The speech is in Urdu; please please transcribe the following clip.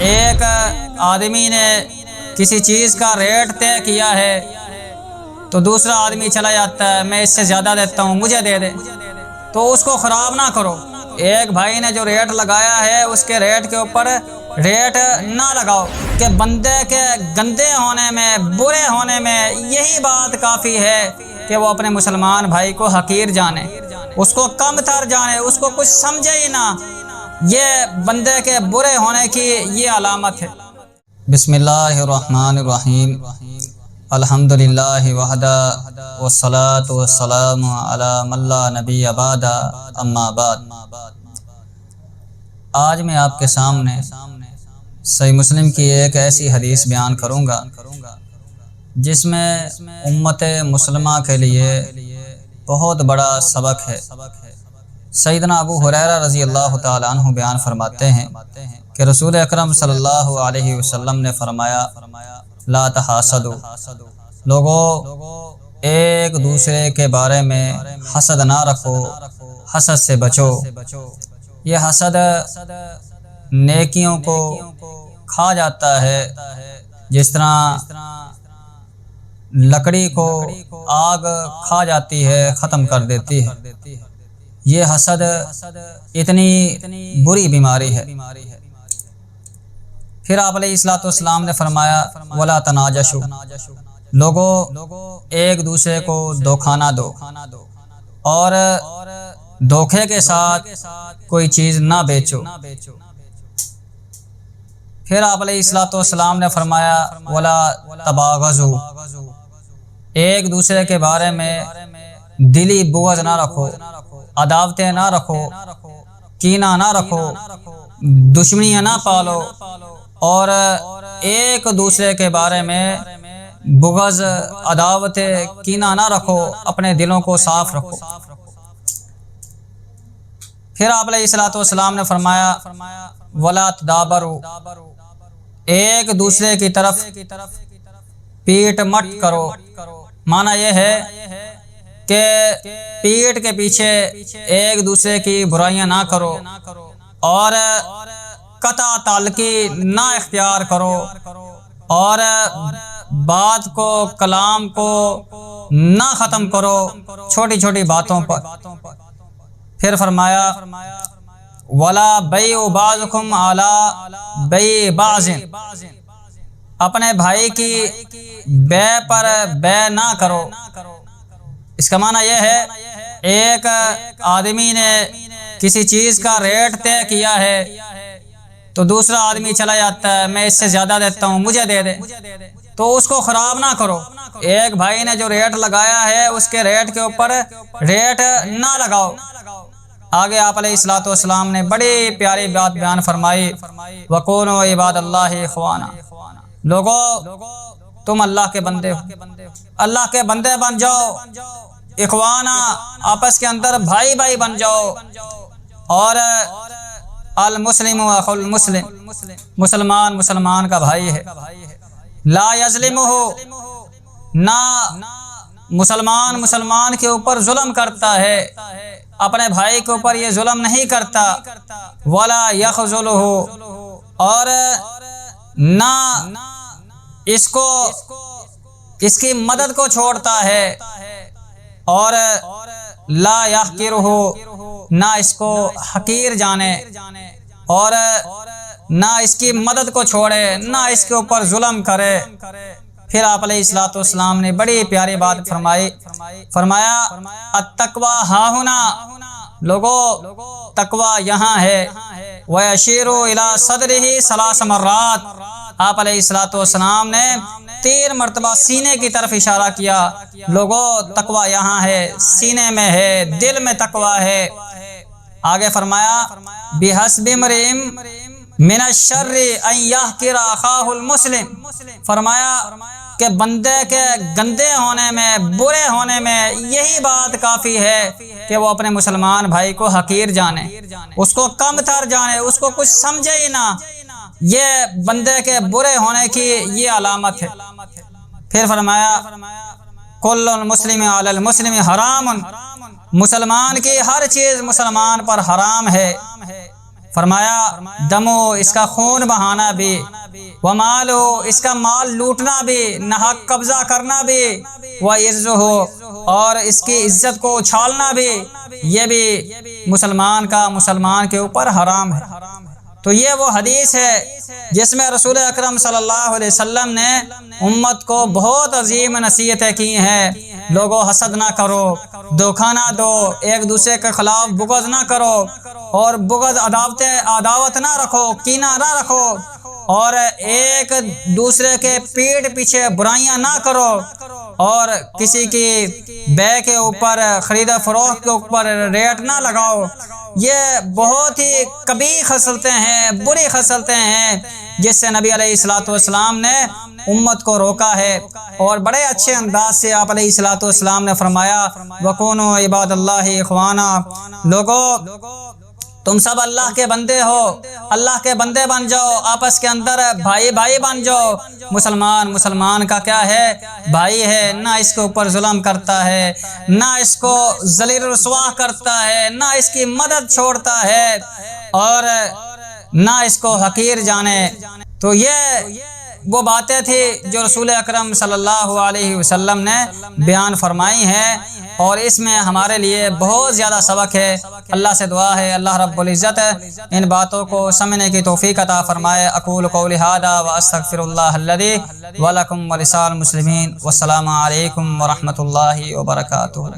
ایک آدمی نے کسی چیز کا ریٹ طے کیا ہے تو دوسرا آدمی چلا جاتا ہے میں اس سے زیادہ دیتا ہوں مجھے دے دے، تو اس کو خراب نہ کرو۔ ایک بھائی نے جو ریٹ لگایا ہے اس کے ریٹ کے اوپر ریٹ نہ لگاؤ کہ بندے کے گندے ہونے میں، برے ہونے میں یہی بات کافی ہے کہ وہ اپنے مسلمان بھائی کو حقیر جانے، اس کو کم تر جانے، اس کو کچھ سمجھے ہی نہ۔ یہ بندے کے برے ہونے کی یہ علامت ہے۔ بسم اللہ الرحمن الرحیم، الحمدللہ وحدہ والصلاة والسلام علی من لا نبی بعد، اما بعد۔ آج میں آپ کے سامنے صحیح مسلم کی ایک ایسی حدیث بیان کروں گا جس میں امت مسلمہ کے لیے بہت بڑا سبق ہے۔ سیدنا ابو ہریرہ رضی اللہ تعالی عنہ بیان فرماتے ہیں کہ رسول اکرم صلی اللہ علیہ وسلم نے فرمایا، لا تحاسدوا، لوگوں ایک دوسرے کے بارے میں حسد نہ رکھو، حسد سے بچو۔ یہ حسد نیکیوں کو کھا جاتا ہے، جس طرح لکڑی کو آگ کھا جاتی ہے، ختم کر دیتی ہے۔ یہ حسد اتنی بری بیماری ہے۔ پھر آپ علیہ الصلوۃ والسلام نے فرمایا، ولا تناجشوا، لوگوں ایک دوسرے کو دھوکہ نہ دو، اور دھوکے کے ساتھ کوئی چیز نہ بیچو۔ پھر آپ علیہ الصلوۃ والسلام نے فرمایا، ولا تباغضوا، ایک دوسرے کے بارے میں دلی بغض نہ رکھو، عداوتیں نہ رکھو، کینہ نہ رکھو، دشمنیاں نہ پالو، اور ایک دوسرے کے بارے میں بغض، عداوت، کینہ نہ رکھو، اپنے دلوں کو صاف رکھو۔ پھر آپ علیہ الصلوۃ والسلام نے فرمایا، ولا تدابروا، ایک دوسرے کی طرف پیٹ مت کرو۔ معنی یہ ہے کہ پیٹ کے پیچھے ایک دوسرے کی برائیاں نہ کرو، اور قطع تعلقی نہ اختیار کرو، اور بات کو، کلام کو نہ ختم کرو چھوٹی چھوٹی باتوں پر۔ پھر فرمایا، ولا بیع بعضکم علی بیع بعض، اپنے بھائی کی بے پر بے نہ کرو۔ اس کا معنی یہ ہے، ایک آدمی نے کسی چیز کا ریٹ طے کیا ہے تو دوسرا آدمی چلا جاتا ہے میں اس سے زیادہ دیتا ہوں مجھے دے دے، تو اس کو خراب نہ کرو۔ ایک بھائی نے جو ریٹ لگایا ہے اس کے ریٹ کے اوپر ریٹ نہ لگاؤ۔ آگے آپ علیہ الصلوۃ والسلام نے بڑی پیاری بات بیان فرمائی، وَكُونُوا عِبَادَ اللَّهِ إِخْوَانًا، لوگوں تم اللہ کے بندے ہو، اللہ کے بندے بن جاؤ، اخوانا، آپس کے اندر بھائی بھائی بن جاؤ، اور المسلم اخو المسلم، مسلمان مسلمان کا بھائی ہے، لا یظلمہ، نہ مسلمان مسلمان کے اوپر ظلم کرتا ہے، اپنے بھائی کے اوپر یہ ظلم نہیں کرتا، ولا یخذلہ، اور نہ اس کو، اس کی مدد کو چھوڑتا ہے، اور لا یحقرہ، نہ اس کو حقیر جانے، اور نہ اس کی مدد کو چھوڑے، نہ اس کے اوپر ظلم کرے۔ پھر آپ علیہ الصلوۃ والسلام نے بڑی پیاری بات فرمایا، التقویٰ ہاہنا، لوگوں تقویٰ یہاں ہے، وَيَشِيرُ إِلَىٰ صَدْرِهِ 3 مرات، آپ علیہ الصلوۃ والسلام نے 3 مرتبہ سینے کی طرف اشارہ کیا، لوگوں تقویٰ یہاں ہے، سینے میں ہے، دل میں تقویٰ ہے۔ آگے فرمایا، بِحَسْبِ امْرِئٍ مِنَ الشَّرِّ أَن يَحْقِرَ أَخَاهُ الْمُسْلِمَ، فرمایا کہ بندے کے گندے ہونے میں، برے ہونے میں یہی بات کافی ہے کہ وہ اپنے مسلمان بھائی کو حقیر جانے، اس کو کم تر جانے، اس کو کچھ سمجھے ہی نہ۔ یہ بندے کے برے ہونے کی یہ علامت ہے۔ پھر فرمایا، کل المسلم علی المسلم حرام، مسلمان کی ہر چیز مسلمان پر حرام ہے، فرمایا دمو اس کا خون بہانا بھی، ومالو اس کا مال لوٹنا بھی، ناحق قبضہ کرنا بھی، وعزہ اور اس کی عزت کو اچھالنا بھی، یہ بھی مسلمان کے اوپر حرام ہے۔ تو یہ وہ حدیث ہے جس میں رسول اکرم صلی اللہ علیہ وسلم نے امت کو بہت عظیم نصیحتیں کی ہیں۔ لوگوں حسد نہ کرو، دھوکہ نہ دو، ایک دوسرے کے خلاف بغض نہ کرو، اور بغض عداوت نہ رکھو، کینہ نہ رکھو، اور ایک دوسرے کے پیٹھ پیچھے برائیاں نہ کرو، اور کسی کی بے کے اوپر، خرید و فروخت کے اوپر ریٹ نہ لگاؤ۔ یہ بہت ہی قبیح خصلتیں ہیں، بری خصلتیں ہیں جس سے نبی علیہ الصلوۃ والسلام نے امت کو روکا ہے، اور بڑے اچھے انداز سے آپ علیہ الصلوۃ والسلام نے فرمایا وَكُونُوا عِبَادَ اللَّهِ إِخْوَانًا، لوگوں تم سب اللہ کے بندے ہو، اللہ کے بندے بن جاؤ، آپس کے اندر بھائی بھائی بن جاؤ۔ مسلمان کا کیا ہے؟ بھائی ہے، نہ اس کے اوپر ظلم کرتا ہے، نہ اس کو ذلیل رسوا کرتا ہے، نہ اس کی مدد چھوڑتا ہے، اور نہ اس کو حقیر جانے۔ تو یہ وہ باتیں تھی جو رسول اکرم صلی اللہ علیہ وسلم نے بیان فرمائی ہیں، اور اس میں ہمارے لیے بہت زیادہ سبق ہے۔ اللہ سے دعا ہے اللہ رب العزت ان باتوں کو سمجھنے کی توفیق عطا فرمائے۔ اقول قولی ھذا واستغفر اللہ الذی ولکم ولسائر المسلمین، والسلام علیکم ورحمۃ اللہ وبرکاتہ۔